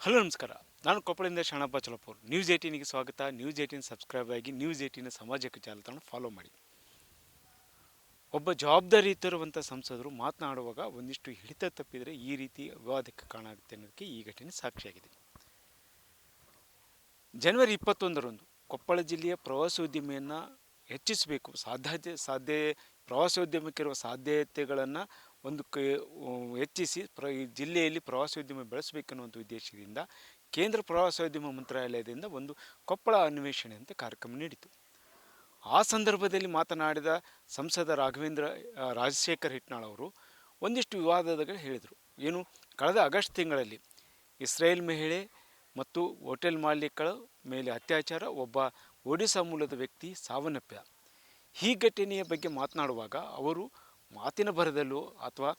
Hello ನಮಸ್ಕಾರ. ನಾನು ಕೊಪ್ಪಳದಿಂದ Sharanappa ಚಲಪೂರ್. News 18ಗೆ ಸ್ವಾಗತ. ನ್ಯೂಸ್ 18 ಸಬ್ಸ್ಕ್ರೈಬ್ ಆಗಿ ನ್ಯೂಸ್ 18 ಸಾಮಾಜಿಕ ಜಾಲತಾಣ ಫಾಲೋ ಮಾಡಿ. ಒಬ್ಬ ಜವಾಬ್ದಾರಿಯುತರುವಂಥ ಸಂಸದರು ಮಾತನಾಡುವಾಗ ಒಂದಿಷ್ಟು ಹಿಡಿತ ತಪ್ಪಿದರೆ ಈ ರೀತಿ ವಿವಾದಕ್ಕೆ ಕಾರಣ ಆಗುತ್ತೆ ಅನ್ನೋದಕ್ಕೆ ಈ ಘಟನೆ ಸಾಕ್ಷಿಯಾಗಿದೆ. ಜನವರಿ 21ರಂದು ಕೊಪ್ಪಳ ಜಿಲ್ಲೆಯ ಪ್ರವಾಸೋದ್ಯಮಿಯನ್ನು ಹೆಚ್ಚಿಸಬೇಕು, ಪ್ರವಾಸೋದ್ಯಮಕ್ಕಿರುವ ಸಾಧ್ಯತೆಗಳನ್ನು ಹೆಚ್ಚಿಸಿ ಈ ಜಿಲ್ಲೆಯಲ್ಲಿ ಪ್ರವಾಸೋದ್ಯಮ ಬೆಳೆಸಬೇಕನ್ನುವಂಥ ಉದ್ದೇಶದಿಂದ ಕೇಂದ್ರ ಪ್ರವಾಸೋದ್ಯಮ ಮಂತ್ರಾಲಯದಿಂದ ಒಂದು ಕೊಪ್ಪಳ ಅನ್ವೇಷಣೆ ಅಂತ ಕಾರ್ಯಕ್ರಮ ನೀಡಿತು. ಆ ಸಂದರ್ಭದಲ್ಲಿ ಮಾತನಾಡಿದ ಸಂಸದ ರಾಜಶೇಖರ್ ಹಿಟ್ನಾಳ್ ಅವರು ಒಂದಿಷ್ಟು ವಿವಾದಗಳು ಹೇಳಿದರು. ಏನು, ಕಳೆದ ಆಗಸ್ಟ್ ತಿಂಗಳಲ್ಲಿ ಇಸ್ರೇಲ್ ಮಹಿಳೆ ಮತ್ತು ಹೋಟೆಲ್ ಮಾಲೀಕರ ಮೇಲೆ ಅತ್ಯಾಚಾರ, ಒಬ್ಬ ಒಡಿಶಾ ಮೂಲದ ವ್ಯಕ್ತಿ ಸಾವನ್ನಪ್ಪಿದ. ಈ ಘಟನೆಯ ಬಗ್ಗೆ ಮಾತನಾಡುವಾಗ ಅವರು ಮಾತಿನ ಭರದಲ್ಲೂ ಅಥವಾ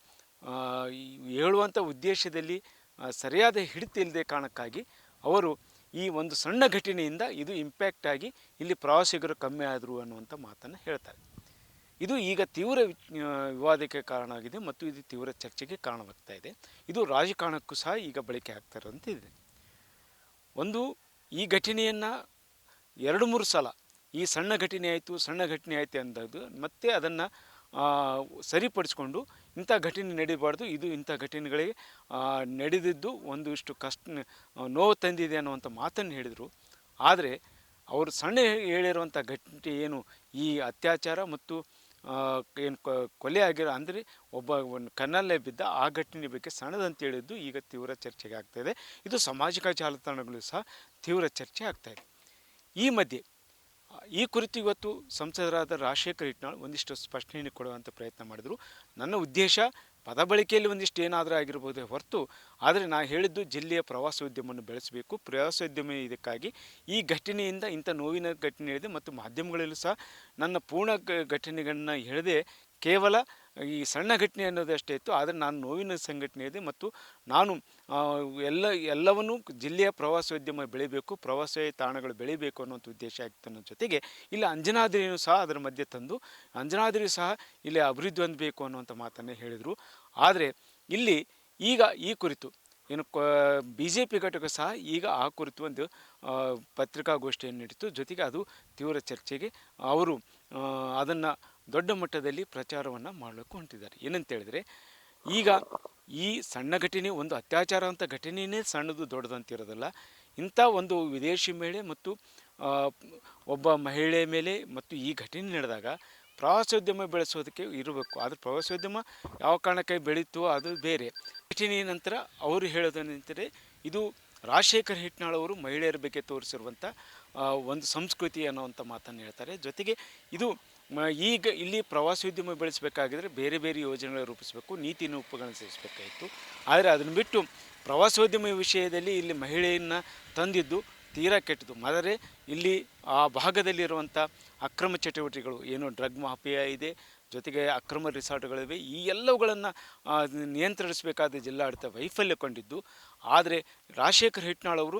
ಹೇಳುವಂಥ ಉದ್ದೇಶದಲ್ಲಿ ಸರಿಯಾದ ಹಿಡಿತಿಲ್ಲದೆ ಕಾರಣಕ್ಕಾಗಿ ಅವರು ಈ ಒಂದು ಸಣ್ಣ ಘಟನೆಯಿಂದ ಇದು ಇಂಪ್ಯಾಕ್ಟ್ ಆಗಿ ಇಲ್ಲಿ ಪ್ರವಾಸಿಗರು ಕಮ್ಮಿ ಆದರು ಅನ್ನುವಂಥ ಮಾತನ್ನು ಹೇಳ್ತಾರೆ. ಇದು ಈಗ ತೀವ್ರ ವಿವಾದಕ್ಕೆ ಕಾರಣ ಆಗಿದೆ ಮತ್ತು ಇದು ತೀವ್ರ ಚರ್ಚೆಗೆ ಕಾರಣವಾಗ್ತಾ ಇದೆ. ಇದು ರಾಜಕಾರಣಕ್ಕೂ ಸಹ ಈಗ ಬಳಕೆ ಆಗ್ತಾ ಇರುವಂತಿದೆ. ಈ ಘಟನೆಯನ್ನು 2-3 ಸಲ ಈ ಸಣ್ಣ ಘಟನೆ ಆಯಿತು ಅಂದದ್ದು ಮತ್ತೆ ಅದನ್ನು ಸರಿಪಡಿಸ್ಕೊಂಡು ಇಂಥ ಘಟನೆ ನಡೀಬಾರ್ದು, ಇದು ಇಂಥ ಘಟನೆಗಳಿಗೆ ನಡೆದಿದ್ದು ಒಂದಿಷ್ಟು ನೋವು ತಂದಿದೆ ಅನ್ನುವಂಥ ಮಾತನ್ನು ಹೇಳಿದರು. ಆದರೆ ಅವರು ಹೇಳಿರುವಂಥ ಘಟನೆ ಏನು, ಈ ಅತ್ಯಾಚಾರ ಮತ್ತು ಏನು ಕೊಲೆ ಆಗಿರೋ ಅಂದರೆ ಒಬ್ಬ ಕಣ್ಣಲ್ಲೇ ಬಿದ್ದ ಆ ಘಟನೆ ಬಗ್ಗೆ ಸಣ್ಣದಂತ ಹೇಳಿದ್ದು ಈಗ ತೀವ್ರ ಚರ್ಚೆಗೆ ಆಗ್ತಾಯಿದೆ. ಇದು ಸಾಮಾಜಿಕ ಜಾಲತಾಣಗಳು ಸಹ ತೀವ್ರ ಚರ್ಚೆ ಆಗ್ತಾಯಿದೆ. ಈ ಮಧ್ಯೆ ಈ ಕುರಿತು ಇವತ್ತು ಸಂಸದರಾದ ರಾಜಶೇಖರ್ ಹಿಟ್ನಾಳ್ ಒಂದಿಷ್ಟು ಸ್ಪಷ್ಟನೆ ಕೊಡುವಂಥ ಪ್ರಯತ್ನ ಮಾಡಿದರು. ನನ್ನ ಉದ್ದೇಶ ಪದ ಬಳಕೆಯಲ್ಲಿ ಒಂದಿಷ್ಟು ಏನಾದರೂ ಆಗಿರ್ಬೋದೇ ಹೊರತು, ಆದರೆ ನಾನು ಹೇಳಿದ್ದು ಜಿಲ್ಲೆಯ ಪ್ರವಾಸೋದ್ಯಮವನ್ನು ಬೆಳೆಸಬೇಕು. ಪ್ರವಾಸೋದ್ಯಮ ಇದಕ್ಕಾಗಿ ಈ ಘಟನೆಯಿಂದ ಇಂಥ ನೋವಿನ ಘಟನೆ ಹೇಳಿದೆ ಮತ್ತು ಮಾಧ್ಯಮಗಳಲ್ಲೂ ಸಹ ನನ್ನ ಪೂರ್ಣ ಘಟನೆಗಳನ್ನ ಹೇಳದೆ ಕೇವಲ ಈ ಸಣ್ಣ ಘಟನೆ ಅನ್ನೋದಷ್ಟೇ ಇತ್ತು. ಆದರೆ ನಾನು ನೋವಿನ ಸಂಘಟನೆ ಇದೆ ಮತ್ತು ನಾನು ಎಲ್ಲವನ್ನೂ ಜಿಲ್ಲೆಯ ಪ್ರವಾಸೋದ್ಯಮ ಬೆಳಿಬೇಕು, ಪ್ರವಾಸ ತಾಣಗಳು ಬೆಳಿಬೇಕು ಅನ್ನೋಂಥ ಉದ್ದೇಶ ಆಗಿತ್ತು. ಅನ್ನೋ ಜೊತೆಗೆ ಇಲ್ಲಿ ಅಂಜನಾದ್ರಿಯೂ ಸಹ ಅದರ ಮಧ್ಯೆ ತಂದು ಅಂಜನಾದ್ರಿಯೂ ಸಹ ಇಲ್ಲಿ ಅಭಿವೃದ್ಧಿ ಹೊಂದಬೇಕು ಅನ್ನುವಂಥ ಮಾತನ್ನೇ ಹೇಳಿದರು. ಆದರೆ ಇಲ್ಲಿ ಈಗ ಈ ಕುರಿತು ಏನು BJP ಘಟಕ ಸಹ ಈಗ ಆ ಕುರಿತು ಒಂದು ಪತ್ರಿಕಾಗೋಷ್ಠಿಯನ್ನು ನೀಡಿತು. ಜೊತೆಗೆ ಅದು ತೀವ್ರ ಚರ್ಚೆಗೆ ಅವರು ಅದನ್ನು ದೊಡ್ಡ ಮಟ್ಟದಲ್ಲಿ ಪ್ರಚಾರವನ್ನು ಮಾಡಲಿಕ್ಕೆ ಹೊಂಟಿದ್ದಾರೆ. ಏನಂತ ಹೇಳಿದ್ರೆ, ಈಗ ಈ ಸಣ್ಣ ಘಟನೆ, ಒಂದು ಅತ್ಯಾಚಾರ ಅಂತ ಘಟನೆಯೇ ಸಣ್ಣದು ದೊಡ್ಡದಂತಿರೋದಲ್ಲ. ಇಂಥ ಒಂದು ವಿದೇಶಿ ಮಹಿಳೆ ಮತ್ತು ಒಬ್ಬ ಮಹಿಳೆ ಮೇಲೆ ಮತ್ತು ಈ ಘಟನೆ ನಡೆದಾಗ ಪ್ರವಾಸೋದ್ಯಮ ಬೆಳೆಸೋದಕ್ಕೆ ಇರಬೇಕು. ಆದರೆ ಪ್ರವಾಸೋದ್ಯಮ ಯಾವ ಕಾರಣಕ್ಕೆ ಬೆಳೀತು ಅದು ಬೇರೆ. ಘಟನೆಯ ನಂತರ ಅವರು ಹೇಳೋದೇನೆಂದರೆ, ಇದು ರಾಜಶೇಖರ್ ಹಿಟ್ನಾಳ್ ಅವರು ಮಹಿಳೆಯರ ಬಗ್ಗೆ ತೋರಿಸಿರುವಂಥ ಒಂದು ಸಂಸ್ಕೃತಿ ಅನ್ನೋವಂಥ ಮಾತನ್ನು ಹೇಳ್ತಾರೆ. ಜೊತೆಗೆ ಇದು ಈಗ ಇಲ್ಲಿ ಪ್ರವಾಸೋದ್ಯಮ ಬೆಳೆಸಬೇಕಾಗಿದ್ದರೆ ಬೇರೆ ಬೇರೆ ಯೋಜನೆಗಳು ರೂಪಿಸಬೇಕು, ನೀತಿ ರೂಪಗಳನ್ನು ಸೇರಿಸಬೇಕಾಯಿತು. ಆದರೆ ಅದನ್ನು ಬಿಟ್ಟು ಪ್ರವಾಸೋದ್ಯಮ ವಿಷಯದಲ್ಲಿ ಇಲ್ಲಿ ಮಹಿಳೆಯನ್ನು ತಂದಿದ್ದು ತೀರಾ ಕೆಟ್ಟದು. ಆದರೆ ಇಲ್ಲಿ ಆ ಭಾಗದಲ್ಲಿರುವಂಥ ಅಕ್ರಮ ಚಟುವಟಿಕೆಗಳು ಏನು, ಡ್ರಗ್ ಮಾಫಿಯಾ ಇದೆ, ಜೊತೆಗೆ ಅಕ್ರಮ ರಿಸಾರ್ಟ್ಗಳಿವೆ, ಈ ಎಲ್ಲವುಗಳನ್ನು ನಿಯಂತ್ರಿಸಬೇಕಾದ ಜಿಲ್ಲಾಡಳಿತ ವೈಫಲ್ಯಗೊಂಡಿದ್ದು. ಆದರೆ ರಾಜಶೇಖರ್ ಹಿಟ್ನಾಳ್ ಅವರು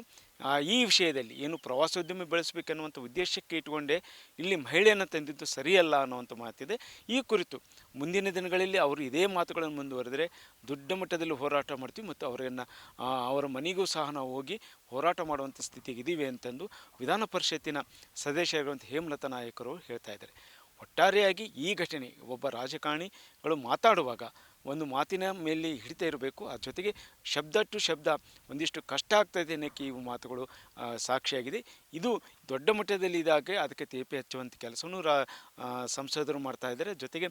ಈ ವಿಷಯದಲ್ಲಿ ಏನು ಪ್ರವಾಸೋದ್ಯಮ ಬೆಳೆಸಬೇಕನ್ನುವಂಥ ಉದ್ದೇಶಕ್ಕೆ ಇಟ್ಟುಕೊಂಡೇ ಇಲ್ಲಿ ಮಹಿಳೆಯನ್ನು ತಂದಿದ್ದು ಸರಿಯಲ್ಲ ಅನ್ನುವಂಥ ಮಾತಿದೆ. ಈ ಕುರಿತು ಮುಂದಿನ ದಿನಗಳಲ್ಲಿ ಅವರು ಇದೇ ಮಾತುಗಳನ್ನು ಮುಂದುವರೆದರೆ ದೊಡ್ಡ ಮಟ್ಟದಲ್ಲಿ ಹೋರಾಟ ಮಾಡ್ತೀವಿ ಮತ್ತು ಅವರ ಮನೆಗೂ ಸಹ ನಾವು ಹೋಗಿ ಹೋರಾಟ ಮಾಡುವಂಥ ಸ್ಥಿತಿಗಿದ್ದೀವಿ ಅಂತಂದು ವಿಧಾನ ಪರಿಷತ್ತಿನ ಸದಸ್ಯರಾಗಿರುವಂಥ ಹೇಮಲತಾ ನಾಯಕರು ಹೇಳ್ತಾ ಇದ್ದಾರೆ. ಒಟ್ಟಾರೆಯಾಗಿ ಈ ಘಟನೆ ಒಬ್ಬ ರಾಜಕಾರಣಿಗಳು ಮಾತಾಡುವಾಗ ಒಂದು ಮಾತಿನ ಮೇಲೆ ಹಿಡಿತಾ ಇರಬೇಕು. ಆ ಜೊತೆಗೆ ಶಬ್ದ ಟು ಶಬ್ದ ಒಂದಿಷ್ಟು ಕಷ್ಟ ಆಗ್ತಾಯಿದೆ ಅನ್ನೋಕ್ಕೆ ಈ ಮಾತುಗಳು ಸಾಕ್ಷಿಯಾಗಿದೆ. ಇದು ದೊಡ್ಡ ಮಟ್ಟದಲ್ಲಿ ಇದಾಗಿ ಅದಕ್ಕೆ ತೇಪೆ ಹಚ್ಚುವಂಥ ಕೆಲಸವನ್ನು ಸಂಸದರು ಮಾಡ್ತಾ ಇದ್ದಾರೆ. ಜೊತೆಗೆ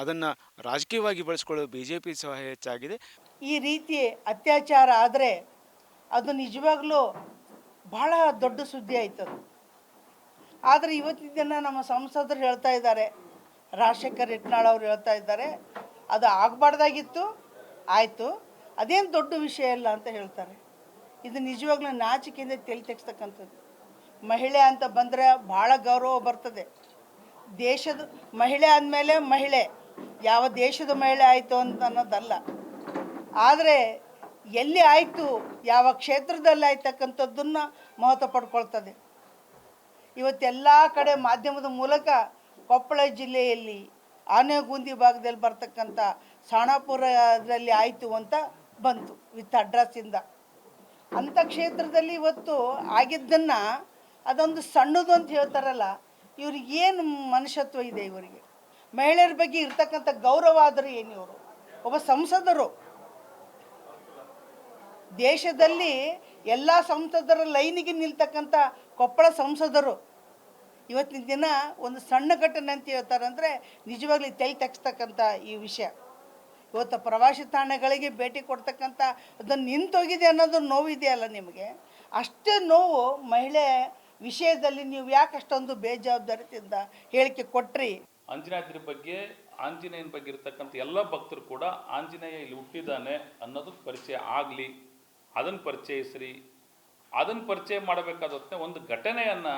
ಅದನ್ನು ರಾಜಕೀಯವಾಗಿ ಬಳಸ್ಕೊಳ್ಳೋದು BJP ಸಹ ಹೆಚ್ಚಾಗಿದೆ. ಈ ರೀತಿ ಅತ್ಯಾಚಾರ ಆದರೆ ಅದು ನಿಜವಾಗ್ಲೂ ಬಹಳ ದೊಡ್ಡ ಸುದ್ದಿ ಆಯ್ತದು. ಆದರೆ ಇವತ್ತಿನ ದಿನ ನಮ್ಮ ಸಂಸದರು ಹೇಳ್ತಾ ಇದ್ದಾರೆ, ರಾಜಶೇಖರ್ ಹಿಟ್ನಾಳ್ ಅವರು ಹೇಳ್ತಾ ಇದ್ದಾರೆ, ಅದು ಆಗಬಾರ್ದಾಗಿತ್ತು, ಆಯಿತು, ಅದೇನು ದೊಡ್ಡ ವಿಷಯ ಇಲ್ಲ ಅಂತ ಹೇಳ್ತಾರೆ. ಇದು ನಿಜವಾಗ್ಲೂ ನಾಚಿಕೆಯಿಂದ ತಲೆ ತೆಗೆಸ್ತಕ್ಕಂಥದ್ದು. ಮಹಿಳೆ ಅಂತ ಬಂದರೆ ಭಾಳ ಗೌರವ ಬರ್ತದೆ. ದೇಶದ ಮಹಿಳೆ ಆದಮೇಲೆ ಮಹಿಳೆ, ಯಾವ ದೇಶದ ಮಹಿಳೆ ಆಯಿತು ಅಂತ ಅನ್ನೋದಲ್ಲ, ಆದರೆ ಎಲ್ಲಿ ಆಯಿತು, ಯಾವ ಕ್ಷೇತ್ರದಲ್ಲಿ ಆಯ್ತಕ್ಕಂಥದ್ದನ್ನು ಮಹತ್ವ ಪಡ್ಕೊಳ್ತದೆ. ಇವತ್ತೆಲ್ಲ ಕಡೆ ಮಾಧ್ಯಮದ ಮೂಲಕ ಕೊಪ್ಪಳ ಜಿಲ್ಲೆಯಲ್ಲಿ ಆನೆಗುಂದಿ ಭಾಗದಲ್ಲಿ ಬರ್ತಕ್ಕಂಥ ಸಾಣಾಪುರದಲ್ಲಿ ಆಯಿತು ಅಂತ ಬಂತು ವಿತ್ ಅಡ್ರೆಸ್ಸಿಂದ. ಅಂಥ ಕ್ಷೇತ್ರದಲ್ಲಿ ಇವತ್ತು ಆಗಿದ್ದನ್ನು ಅದೊಂದು ಸಣ್ಣದು ಅಂತ ಹೇಳ್ತಾರಲ್ಲ, ಇವ್ರಿಗೆ ಏನು ಮನುಷ್ಯತ್ವ ಇದೆ ಇವರಿಗೆ? ಮಹಿಳೆಯರ ಬಗ್ಗೆ ಇರ್ತಕ್ಕಂಥ ಗೌರವ ಆದರೂ ಏನು? ಇವರು ಒಬ್ಬ ಸಂಸದರು, ದೇಶದಲ್ಲಿ ಎಲ್ಲ ಸಂಸದರ ಲೈನಿಗೆ ನಿಲ್ತಕ್ಕಂಥ ಕೊಪ್ಪಳ ಸಂಸದರು ಇವತ್ತಿನ ದಿನ ಒಂದು ಸಣ್ಣ ಘಟನೆ ಅಂತ ಹೇಳ್ತಾರೆ ಅಂದರೆ ನಿಜವಾಗ್ಲೂ ತಲೆ ತಗ್ಸ್ತಕ್ಕಂಥ ಈ ವಿಷಯ. ಇವತ್ತು ಪ್ರವಾಸಿ ತಾಣಗಳಿಗೆ ಭೇಟಿ ಕೊಡ್ತಕ್ಕಂಥ ಅದನ್ನು ನಿಂತೋಗಿದೆ ಅನ್ನೋದು ನೋವಿದೆಯಲ್ಲ ನಿಮಗೆ, ಅಷ್ಟೇ ನೋವು ಮಹಿಳೆ ವಿಷಯದಲ್ಲಿ ನೀವು ಯಾಕೆ ಅಷ್ಟೊಂದು ಬೇಜವಾಬ್ದಾರಿಯಿಂದ ಹೇಳಿಕೆ ಕೊಟ್ರಿ? ಆಂಜನೇಯದ್ರ ಬಗ್ಗೆ, ಆಂಜನೇಯನ ಬಗ್ಗೆ ಇರ್ತಕ್ಕಂಥ ಎಲ್ಲ ಭಕ್ತರು ಕೂಡ ಆಂಜನೇಯ ಇಲ್ಲಿ ಹುಟ್ಟಿದ್ದಾನೆ ಅನ್ನೋದು ಪರಿಚಯ ಆಗಲಿ, ಅದನ್ನು ಪರಿಚಯಿಸ್ರಿ. ಅದನ್ನು ಪರಿಚಯ ಮಾಡಬೇಕಾದ್ರೆ ಒಂದು ಘಟನೆಯನ್ನು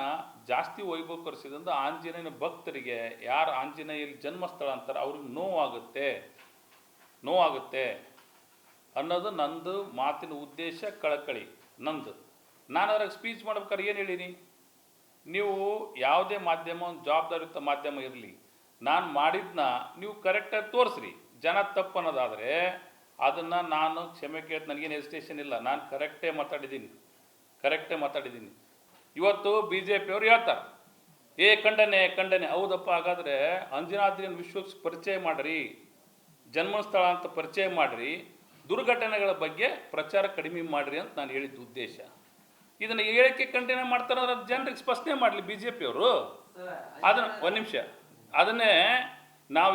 ಜಾಸ್ತಿ ವೈಭವೀಕರಿಸಿದ್ರಿಂದ ಆಂಜನೇಯನ ಭಕ್ತರಿಗೆ, ಯಾರು ಆಂಜನೇಯಲ್ಲಿ ಜನ್ಮಸ್ಥಳ ಅಂತಾರೆ ಅವ್ರಿಗೆ ನೋವಾಗುತ್ತೆ ಅನ್ನೋದು ನಂದು ಮಾತಿನ ಉದ್ದೇಶ, ಕಳಕಳಿ ನಂದು. ನಾನು ಅದ್ರಾಗ ಸ್ಪೀಚ್ ಮಾಡ್ಬೇಕಾದ್ರೆ ಏನು ಹೇಳೀನಿ, ನೀವು ಯಾವುದೇ ಮಾಧ್ಯಮ, ಒಂದು ಜವಾಬ್ದಾರಿಯುತ ಮಾಧ್ಯಮ ಇರಲಿ, ನಾನು ಮಾಡಿದ್ನ ನೀವು ಕರೆಕ್ಟಾಗಿ ತೋರಿಸ್ರಿ. ಜನ ತಪ್ಪು ಅನ್ನೋದಾದರೆ ಅದನ್ನು ನಾನು ಕ್ಷಮೆ ಕೇಳಿ, ನನಗೇನು ಹೆಸಿಟೇಷನ್ ಇಲ್ಲ, ನಾನು ಕರೆಕ್ಟೇ ಮಾತಾಡಿದ್ದೀನಿ. ಇವತ್ತು BJP ಅವ್ರು ಹೇಳ್ತಾರೆ ಖಂಡನೆ. ಹೌದಪ್ಪ, ಹಾಗಾದರೆ ಅಂಜನಾದ್ರಿಯನ್ನು ವಿಶ್ವಕ್ಕೆ ಪರಿಚಯ ಮಾಡಿರಿ, ಜನ್ಮಸ್ಥಳ ಅಂತ ಪರಿಚಯ ಮಾಡಿರಿ, ದುರ್ಘಟನೆಗಳ ಬಗ್ಗೆ ಪ್ರಚಾರ ಕಡಿಮೆ ಮಾಡಿರಿ ಅಂತ ನಾನು ಹೇಳಿದ ಉದ್ದೇಶ. ಇದನ್ನು ಹೇಳಿಕೆ ಖಂಡನೆ ಮಾಡ್ತಾರೆ ಅಂದ್ರೆ ಜನರಿಗೆ ಸ್ಪಷ್ಟನೆ ಮಾಡಲಿ BJP ಅವರು. ಅದನ್ನು ಒಂದು ನಿಮಿಷ, ಅದನ್ನೇ ನಾವು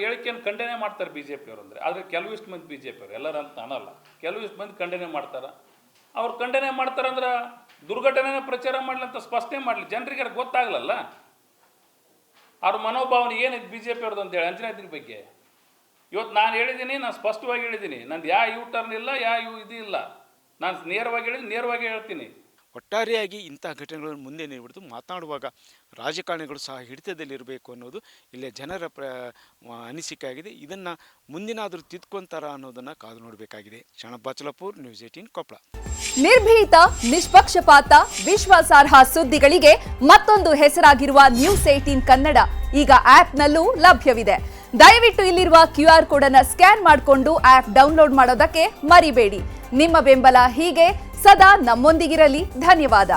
ಹೇಳಿಕೆಯನ್ನು ಖಂಡನೆ ಮಾಡ್ತಾರೆ BJP ಅವರು ಅಂದರೆ, ಆದರೆ ಕೆಲವಿಷ್ಟು ಮಂದಿ BJP ಅವರು, ಎಲ್ಲರೂ ಅಂತ ಅನ್ನಲ್ಲ, ಕೆಲವಿಷ್ಟು ಮಂದಿ ಖಂಡನೆ ಮಾಡ್ತಾರೆ. ಅವ್ರು ಖಂಡನೆ ಮಾಡ್ತಾರಂದ್ರೆ ದುರ್ಘಟನೆನ ಪ್ರಚಾರ ಮಾಡಲಿ ಅಂತ ಸ್ಪಷ್ಟನೆ ಮಾಡಲಿ, ಜನರಿಗೆ ಅದು ಗೊತ್ತಾಗಲಲ್ಲ ಅವ್ರ ಮನೋಭಾವನೆ ಏನಿದೆ BJP ಅವ್ರದ್ದು ಅಂತೇಳಿ ಅಂಜನಾದ್ರಿ ಬಗ್ಗೆ. ಇವತ್ತು ನಾನು ಹೇಳಿದ್ದೀನಿ, ನಾನು ಸ್ಪಷ್ಟವಾಗಿ ಹೇಳಿದ್ದೀನಿ, ನಂದು ಯೂ ಟರ್ನ್ ಇಲ್ಲ, ಇದು ಇಲ್ಲ, ನಾನು ನೇರವಾಗಿ ಹೇಳ್ತೀನಿ. ಒಟ್ಟಾರೆಯಾಗಿ ಇಂಥ ಘಟನೆಗಳನ್ನು ಮುಂದೆ ನೀಡಿಬಿಡ್ತು ಮಾತನಾಡುವಾಗ ರಾಜಕಾರಣಿಗಳು ಸಹ ಹಿಡಿತದಲ್ಲಿರಬೇಕು ಅನ್ನೋದು ಇಲ್ಲೇ ಜನರ ಅನಿಸಿಕೆ ಆಗಿದೆ. ಇದನ್ನು ಮುಂದಿನಾದರೂ ತಿದ್ಕೊಂತಾರ ಅನ್ನೋದನ್ನು ಕಾದು ನೋಡಬೇಕಾಗಿದೆ. ಶರಣಪ್ಪ ಬಾಚಲಪುರ್, ನ್ಯೂಸ್ 18 ಕೊಪ್ಪಳ. ನಿರ್ಭೀತ, ನಿಷ್ಪಕ್ಷಪಾತ, ವಿಶ್ವಾಸಾರ್ಹ ಸುದ್ದಿಗಳಿಗೆ ಮತ್ತೊಂದು ಹೆಸರಾಗಿರುವ ನ್ಯೂಸ್ 18 ಕನ್ನಡ ಈಗ ಆಪ್ನಲ್ಲೂ ಲಭ್ಯವಿದೆ. ದಯವಿಟ್ಟು ಇಲ್ಲಿರುವ QR ಕೋಡ್ ಅನ್ನು ಸ್ಕ್ಯಾನ್ ಮಾಡಿಕೊಂಡು ಆಪ್ ಡೌನ್ಲೋಡ್ ಮಾಡೋದಕ್ಕೆ ಮರಿಬೇಡಿ. ನಿಮ್ಮ ಬೆಂಬಲ ಹೀಗೆ ಸದಾ ನಮ್ಮೊಂದಿಗಿರಲಿ. ಧನ್ಯವಾದ.